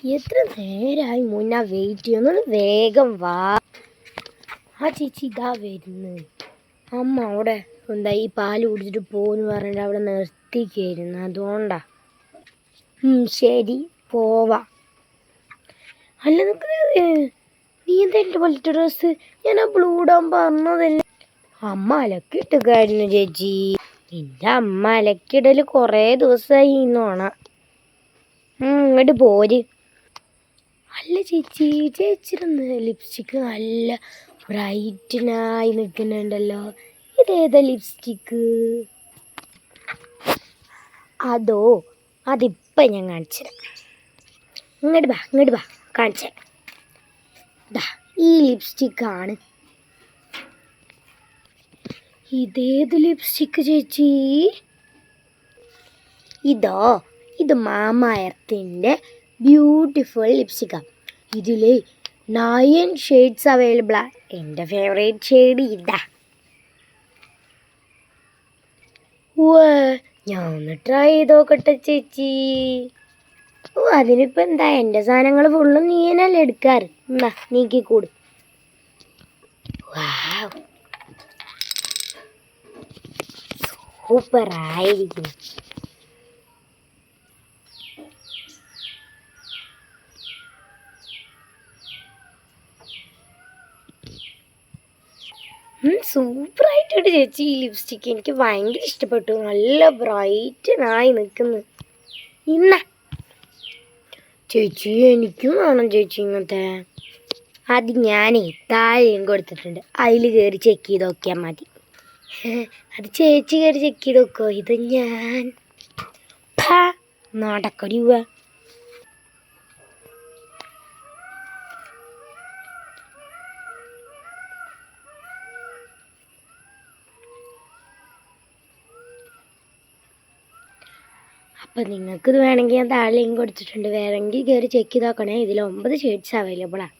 എത്ര നേരമായി മുന്നേ വെയിറ്റ് ചെയ്യുന്നു, വേഗം വാ. ആ ചേച്ചി ഇതാ വരുന്നു. അമ്മ അവിടെ എന്താ ഈ പാല് കുടിച്ചിട്ട് പോകുന്നു പറഞ്ഞിട്ട് അവിടെ നിർത്തിക്കായിരുന്നു, അതുകൊണ്ടാ. ശരി, പോവാ. അല്ല നീ എന്താ എൻ്റെ പോലത്തെ ഡ്രസ്സ്? ഞാൻ ആ ബ്ലൂ ഇടാൻ പറഞ്ഞതല്ലേ. അമ്മ അലക്കിട്ടുകായിരുന്നു ചേച്ചി. എൻ്റെ അമ്മ അലക്കിടൽ കുറേ ദിവസമായി ഇന്നോണ. ഇങ്ങോട്ട് പോര്. അല്ല ചേച്ചി, ചേച്ചിയുടെ ലിപ്സ്റ്റിക്ക് നല്ല ബ്രൈറ്റനായി നിൽക്കുന്നുണ്ടല്ലോ. ഇതേതാ ലിപ്സ്റ്റിക്ക്? അതോ, അതിപ്പം ഞാൻ കാണിച്ചുതരാം. ഇങ്ങോട്ട് വാ കാണിച്ചേ. ഈ ലിപ്സ്റ്റിക്കാണ്. ഇതേത് ലിപ്സ്റ്റിക്ക് ചേച്ചി? ഇത് മാമ എർത്തിൻ്റെ ബ്യൂട്ടിഫുൾ ലിപ്സ്റ്റിക്കാണ്. ഇതിൽ 9 ഷെയ്ഡ്സ് അവൈലബിളാണ്. എൻ്റെ ഫേവറേറ്റ് ഷെയ്ഡ് ഇതാ. ഞാൻ ഒന്ന് ട്രൈ ചെയ്ത് നോക്കട്ടെ ചേച്ചി. അതിനിപ്പോൾ എന്താ, എൻ്റെ സാധനങ്ങൾ ഫുള്ളും നീനല്ലേ എടുക്കാറ്. എന്നാ നീക്കിക്കൂട്. സൂപ്പറായിരിക്കും. സൂപ്പറായിട്ടുണ്ട് ചേച്ചി ഈ ലിപ്സ്റ്റിക്ക്. എനിക്ക് ഭയങ്കര ഇഷ്ടപ്പെട്ടു. നല്ല ബ്രൈറ്റനായി നിൽക്കുന്നു. ചേച്ചി എനിക്കും വേണം ചേച്ചി ഇങ്ങനത്തെ. അത് ഞാനേ താഴെയും കൊടുത്തിട്ടുണ്ട്, അതിൽ കയറി ചെക്ക് ചെയ്ത് നോക്കിയാൽ മതി. അത് ചേച്ചി കയറി ചെക്ക് ചെയ്ത് നോക്കോ. ഇത് ഞാൻ നടക്കടി. അപ്പം നിങ്ങൾക്കിത് വേണമെങ്കിൽ ഞാൻ താഴെ ലിങ്ക് കൊടുത്തിട്ടുണ്ട്. വേണമെങ്കിൽ കയറി ചെക്ക് ചെയ്ത് നോക്കണേ. ഇതിൽ 9 ഷെയ്ഡ്സ് അവൈലബിളാണ്.